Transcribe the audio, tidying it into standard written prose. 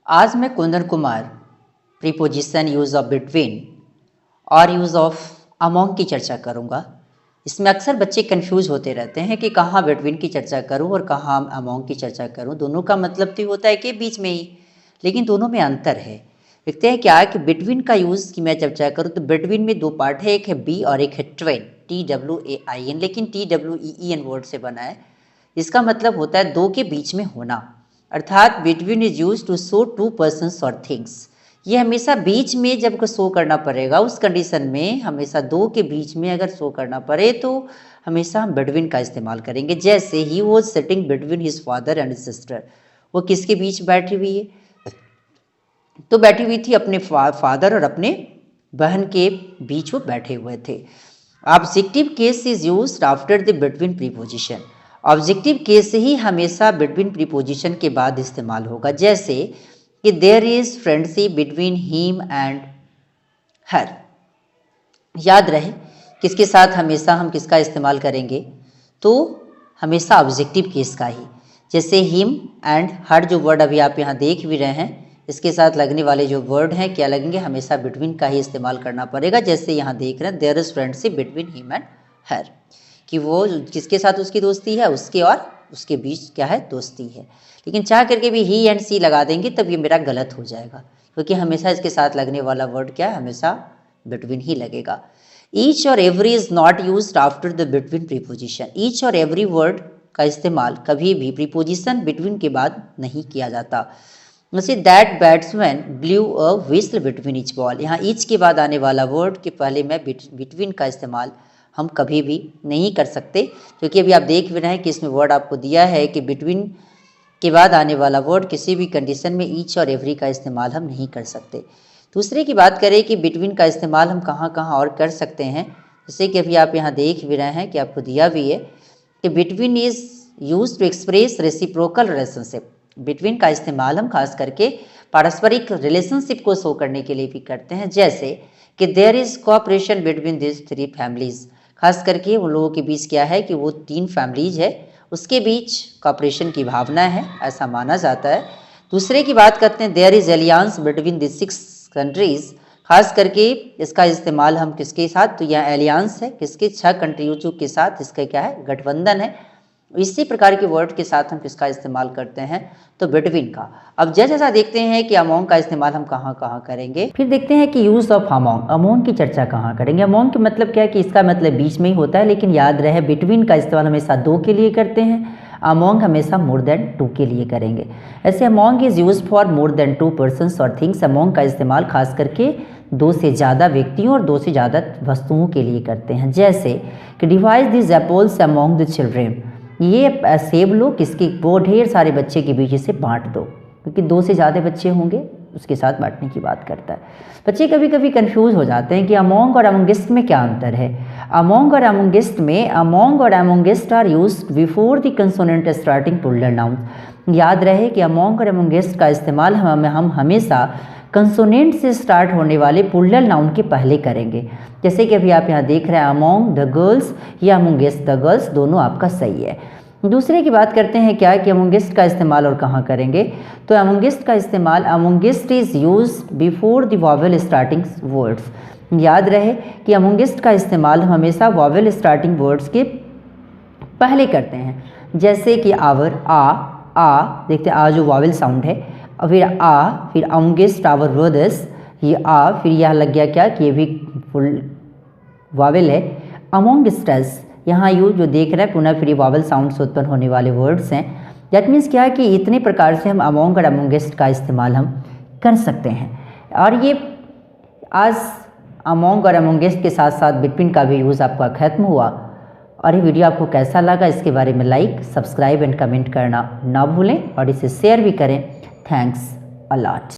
आज मैं Kundan Kumar preposition use of between और यूज़ ऑफ अमोंग की चर्चा करूँगा। इसमें अक्सर बच्चे कंफ्यूज होते रहते हैं कि कहाँ बिटवीन की चर्चा करूँ और कहाँ अमोंग की चर्चा करूँ। दोनों का मतलब तो होता है कि बीच में ही, लेकिन दोनों में अंतर है। देखते हैं क्या है कि बिटवीन का यूज़ की मैं चर्चा करूँ तो बिटवीन में दो पार्ट है, एक है बी और एक है ट्वेन, TWAIN, लेकिन TWEEN वर्ड से बना है। इसका मतलब होता है दो के बीच में होना, अर्थात between is use to show two persons और थिंग्स। ये हमेशा बीच में जब को शो करना पड़ेगा, उस कंडीशन में हमेशा दो के बीच में अगर शो करना पड़े तो हमेशा हम बिटवीन का इस्तेमाल करेंगे। जैसे he was sitting between his father and sister, वो किसके बीच बैठी हुई है? तो बैठी हुई थी अपने फादर और अपने बहन के बीच वो बैठे हुए थे। Objective case is used after the between preposition. Objective case ही हमेशा बिटवीन प्रीपोजिशन के बाद इस्तेमाल होगा। जैसे कि there is friendship between him and her. याद रहे किसके साथ हमेशा हम किसका इस्तेमाल करेंगे? तो हमेशा ऑब्जेक्टिव केस का ही। जैसे हिम एंड हर जो वर्ड अभी आप यहाँ देख भी रहे हैं, इसके साथ लगने वाले जो वर्ड हैं क्या लगेंगे? हमेशा बिटवीन का ही इस्तेमाल करना पड़ेगा। जैसे यहाँ देख रहे हैं there is friendship between him and her, कि वो किसके साथ उसकी दोस्ती है, उसके और उसके बीच क्या है? दोस्ती है। लेकिन चाह करके भी ही एंड सी लगा देंगे तब ये मेरा गलत हो जाएगा, क्योंकि हमेशा इसके साथ लगने वाला वर्ड क्या है? हमेशा बिटवीन ही लगेगा। ईच और every is not used after the between preposition. Each और एवरी वर्ड का इस्तेमाल कभी भी प्रीपोजिशन बिटवीन के बाद नहीं किया जाता। जैसे that batsman blew a whistle between each ball. यहाँ ईच के बाद आने वाला वर्ड के पहले मैं बिटवीन का इस्तेमाल हम कभी भी नहीं कर सकते, क्योंकि अभी आप देख भी रहे हैं कि इसमें वर्ड आपको दिया है कि बिटवीन के बाद आने वाला वर्ड किसी भी कंडीशन में ईच और एवरी का इस्तेमाल हम नहीं कर सकते। दूसरे की बात करें कि बिटवीन का इस्तेमाल हम कहाँ कहाँ और कर सकते हैं, जैसे कि अभी आप यहाँ देख भी रहे हैं कि आपको दिया भी है कि between is use to express reciprocal relationship. Between का इस्तेमाल हम खास करके पारस्परिक रिलेशनशिप को शो करने के लिए भी करते हैं। जैसे कि there is cooperation between this three families. खास करके उन लोगों के बीच क्या है कि वो तीन फैमिलीज है, उसके बीच कॉपरेशन की भावना है, ऐसा माना जाता है। दूसरे की बात करते हैं there is aliens between the 6 countries. खास करके इसका इस्तेमाल हम किसके साथ? तो यह एलियंस है किसके? 6 कंट्रियों के साथ इसका क्या है? गठबंधन है। इसी प्रकार के वर्ड के साथ हम किसका इस्तेमाल करते हैं? तो बिटवीन का। अब जैसा देखते हैं कि अमोंग का इस्तेमाल हम कहाँ कहाँ करेंगे। फिर देखते हैं कि यूज ऑफ अमोंग, अमोंग की चर्चा कहाँ करेंगे। अमोंग का मतलब क्या है कि इसका मतलब बीच में ही होता है, लेकिन याद रहे बिटवीन का इस्तेमाल हमेशा दो के लिए करते हैं, अमोंग हमेशा मोर देन टू के लिए करेंगे। ऐसे among is use for more than to persons और थिंग्स। अमोंग का इस्तेमाल खास करके दो से ज़्यादा व्यक्तियों और दो से ज़्यादा वस्तुओं के लिए करते हैं। जैसे कि divide this apples among the children. ये सेब लो किसके? वो ढेर सारे बच्चे के बीच इसे बांट दो, क्योंकि दो से ज़्यादा बच्चे होंगे उसके साथ बांटने की बात करता है। बच्चे कभी कभी कंफ्यूज हो जाते हैं कि अमोंग और अमोंगिस्ट में क्या अंतर है। अमोंग और अमोंगिस्ट में अमोंग और amongst are used before the consonant starting plural noun. याद रहे कि अमोंग और अमोंगिस्ट का इस्तेमाल हम हमेशा कंसोनेंट से स्टार्ट होने वाले प्लूरल नाउन के पहले करेंगे। जैसे कि अभी आप यहाँ देख रहे हैं अमोंग द गर्ल्स या अमोंगिस्ट द गर्ल्स, दोनों आपका सही है। दूसरे की बात करते हैं क्या कि अमोंगिस्ट का इस्तेमाल और कहाँ करेंगे। तो अमोंगिस्ट का इस्तेमाल amongst is use before the vowel starting words. याद रहे कि अमोंगिस्ट का इस्तेमाल हम हमेशा वॉवेल स्टार्टिंग वर्ड्स के पहले करते हैं। जैसे कि आवर, आ देखते आ जो वॉवेल साउंड है, फिर आ, फिर अमोंगिस्ट आवर ब्रदर्स, ये आ, फिर यह लग गया क्या कि ये भी फुल वॉवेल है। अमोंगिस्ट अस, यहाँ यू जो देख रहे हैं पुनः फिर वॉवेल साउंड से उत्पन्न होने वाले वर्ड्स हैं। दैट मीन्स क्या है कि इतने प्रकार से हम अमोंग और अमोंगिस्ट का इस्तेमाल हम कर सकते हैं। और ये आज अमोंग और अमोंगिस्ट के साथ साथ बिटवीन का भी यूज़ आपका खत्म हुआ। और ये वीडियो आपको कैसा लगा इसके बारे में लाइक, सब्सक्राइब एंड कमेंट करना ना भूलें और इसे शेयर भी करें। Thanks a lot.